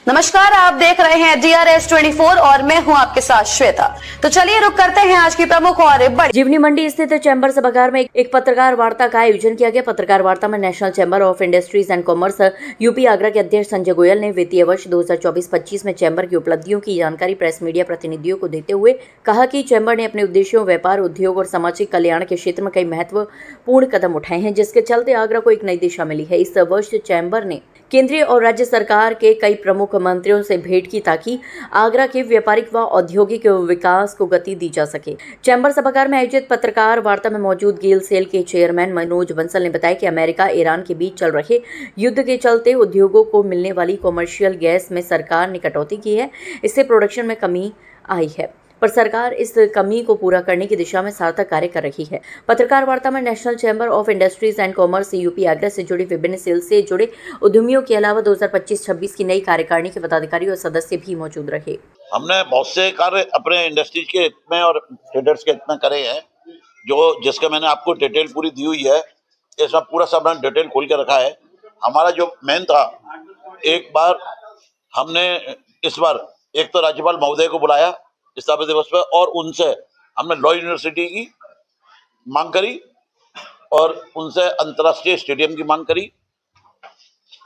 नमस्कार, आप देख रहे हैं DRS24 और मैं हूं आपके साथ श्वेता। तो चलिए रुक करते हैं आज की प्रमुख और बड़ी। जीवनी मंडी स्थित चैम्बर सभागार में एक पत्रकार वार्ता का आयोजन किया गया। पत्रकार वार्ता में national chamber of industries and commerce UP Agra के अध्यक्ष संजय गोयल ने वित्तीय वर्ष 2024-25 में चैम्बर की उपलब्धियों की जानकारी प्रेस मीडिया प्रतिनिधियों को देते हुए कहा कि चैम्बर ने अपने उद्देश्यों, व्यापार, उद्योग और सामाजिक कल्याण के क्षेत्र में कई महत्वपूर्ण कदम उठाए हैं, जिसके चलते आगरा को एक नई दिशा मिली है। इस वर्ष चैम्बर ने केंद्रीय और राज्य सरकार के कई प्रमुख मंत्रियों से भेंट की ताकि आगरा के व्यापारिक व औद्योगिक विकास को गति दी जा सके। चैम्बर सभागार में आयोजित पत्रकार वार्ता में मौजूद गेल सेल के चेयरमैन मनोज बंसल ने बताया कि अमेरिका ईरान के बीच चल रहे युद्ध के चलते उद्योगों को मिलने वाली कॉमर्शियल गैस में सरकार ने कटौती की है। इससे प्रोडक्शन में कमी आई है, पर सरकार इस कमी को पूरा करने की दिशा में सार्थक कार्य कर रही है। पत्रकार वार्ता में national chamber of industries and commerce UP Agra से जुड़े विभिन्न सेल से जुड़े उद्यमियों के अलावा 2025-26 की नई कार्यकारिणी के पदाधिकारी और सदस्य भी मौजूद रहे। हमने बहुत से कार्य अपने इंडस्ट्रीज के हित में और ट्रेडर्स के हित में करे हैं, जो जिसका मैंने आपको डिटेल पूरी दी हुई है। इसमें पूरा सब मैंने डिटेल खोल के रखा है। हमारा जो मेन था, एक बार हमने इस बार एक तो राज्यपाल महोदय को बुलाया स्थापना दिवस पर, और उनसे हमने लॉ यूनिवर्सिटी की मांग करी और उनसे अंतर्राष्ट्रीय स्टेडियम की मांग करी।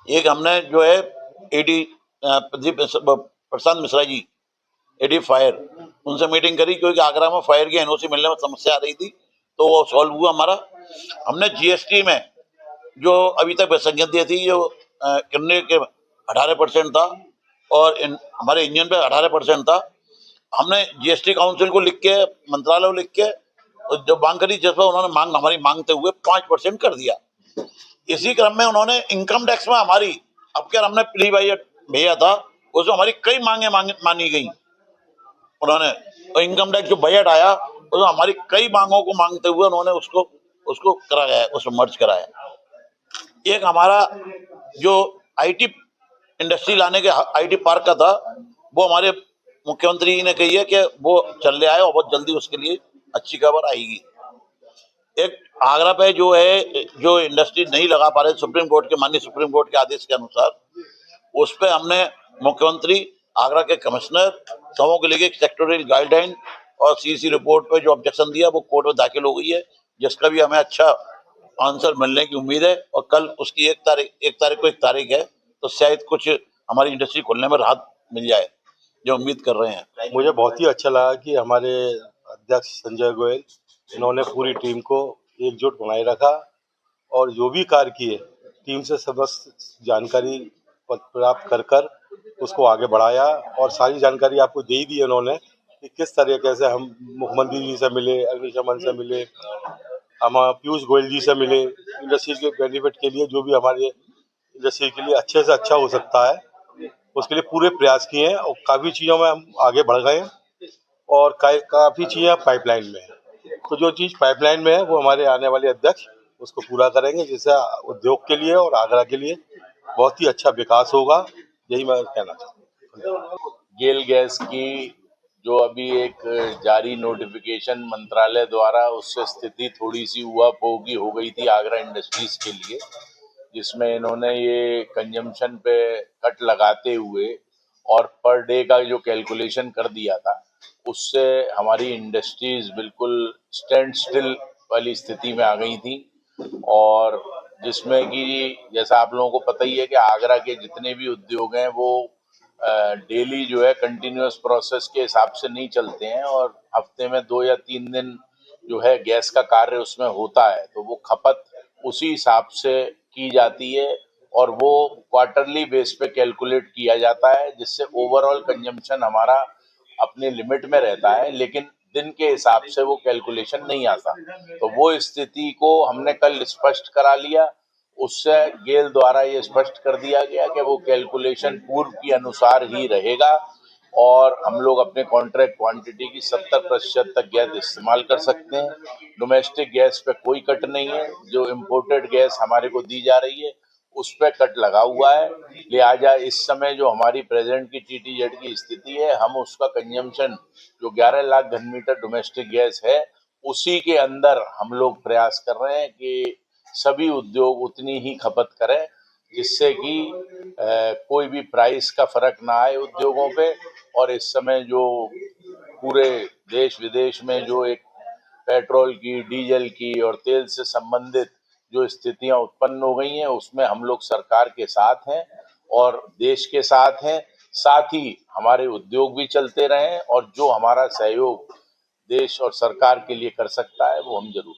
एक हमने जो है AD Prashant Mishra ji, AD fire, उनसे मीटिंग करी, क्योंकि आगरा में फायर की एनओसी मिलने में समस्या आ रही थी, तो वो सॉल्व हुआ हमारा। हमने जीएसटी में जो अभी तक विसंगति थी, जो किन्ने के 18% था और हमारे इंजन पे 18% था, हमने जीएसटी काउंसिल को लिख के, मंत्रालय को लिख के जो मांग करी, जिस पर उन्होंने हमारी मांगते हुए 5% कर दिया। इसी क्रम में उन्होंने इनकम टैक्स में हमारी, अब क्या हमने प्री बजट भेजा था, उसमें हमारी कई मांगे मानी गई उन्होंने, और इनकम टैक्स जो बजट आया उसमें हमारी कई मांगों को मांगते हुए उन्होंने उसको कराया, उसमें मर्ज कराया। एक हमारा जो आईटी इंडस्ट्री लाने के आईटी पार्क का था, वो हमारे मुख्यमंत्री जी ने कही है कि वो चल रहा है और बहुत जल्दी उसके लिए अच्छी खबर आएगी। एक आगरा पे जो है, जो इंडस्ट्री नहीं लगा पा रहे सुप्रीम कोर्ट के, माननीय सुप्रीम कोर्ट के आदेश के अनुसार, उस पे हमने मुख्यमंत्री, आगरा के कमिश्नर, सबों के लिए सेक्टोरियल गाइडलाइन और सीसी रिपोर्ट पे जो ऑब्जेक्शन दिया वो कोर्ट में दाखिल हो गई है, जिसका भी हमें अच्छा आंसर मिलने की उम्मीद है। और कल उसकी एक तारीख है, तो शायद कुछ हमारी इंडस्ट्री खोलने में राहत मिल जाए, जो उम्मीद कर रहे हैं। मुझे बहुत ही अच्छा लगा कि हमारे अध्यक्ष संजय गोयल, इन्होंने पूरी टीम को एकजुट बनाए रखा और जो भी कार्य किए, टीम से समस्त जानकारी प्राप्त कर उसको आगे बढ़ाया। और सारी जानकारी आपको दे ही दी उन्होंने कि किस तरीके से हम मुख्यमंत्री जी से मिले, अग्निशमन से मिले, हम पीयूष गोयल जी से मिले, इंडस्ट्री के बेनिफिट के लिए जो भी हमारे इंडस्ट्री के लिए अच्छे से अच्छा हो सकता है, उसके लिए पूरे प्रयास किए हैं। और काफ़ी चीज़ों में हम आगे बढ़ गए हैं और काफ़ी चीज़ें पाइपलाइन में हैं। तो जो चीज़ पाइपलाइन में है वो हमारे आने वाले अध्यक्ष उसको पूरा करेंगे, जिससे उद्योग के लिए और आगरा के लिए बहुत ही अच्छा विकास होगा। यही मैं कहना चाहता हूँ। गेल गैस की जो अभी एक जारी नोटिफिकेशन मंत्रालय द्वारा, उससे स्थिति थोड़ी सी ऊहापोह हो गई थी आगरा इंडस्ट्रीज के लिए, जिसमें इन्होंने ये कंजम्पशन पे कट लगाते हुए और पर डे का जो कैलकुलेशन कर दिया था, उससे हमारी इंडस्ट्रीज बिल्कुल स्टैंड स्टिल वाली स्थिति में आ गई थी। और जिसमें कि जैसा आप लोगों को पता ही है कि आगरा के जितने भी उद्योग हैं वो डेली जो है कंटिन्यूअस प्रोसेस के हिसाब से नहीं चलते हैं, और हफ्ते में 2 या 3 दिन जो है गैस का कार्य उसमें होता है, तो वो खपत उसी हिसाब से की जाती है और वो क्वार्टरली बेस पे कैलकुलेट किया जाता है, जिससे ओवरऑल कंजम्पशन हमारा अपने लिमिट में रहता है, लेकिन दिन के हिसाब से वो कैलकुलेशन नहीं आता। तो वो स्थिति को हमने कल स्पष्ट करा लिया, उससे गेल द्वारा ये स्पष्ट कर दिया गया कि वो कैलकुलेशन पूर्व के अनुसार ही रहेगा और हम लोग अपने कॉन्ट्रैक्ट क्वांटिटी की 70% तक गैस इस्तेमाल कर सकते हैं। डोमेस्टिक गैस पे कोई कट नहीं है, जो इम्पोर्टेड गैस हमारे को दी जा रही है उस पर कट लगा हुआ है। लिहाजा इस समय जो हमारी प्रेजेंट की टीटीजेड की स्थिति है, हम उसका कंजम्पशन जो 11 लाख घन मीटर डोमेस्टिक गैस है, उसी के अंदर हम लोग प्रयास कर रहे हैं कि सभी उद्योग उतनी ही खपत करें, जिससे कि कोई भी प्राइस का फर्क ना आए उद्योगों पे। और इस समय जो पूरे देश विदेश में जो एक पेट्रोल की, डीजल की और तेल से संबंधित जो स्थितियां उत्पन्न हो गई हैं, उसमें हम लोग सरकार के साथ हैं और देश के साथ हैं। साथ ही हमारे उद्योग भी चलते रहें और जो हमारा सहयोग देश और सरकार के लिए कर सकता है वो हम जरूर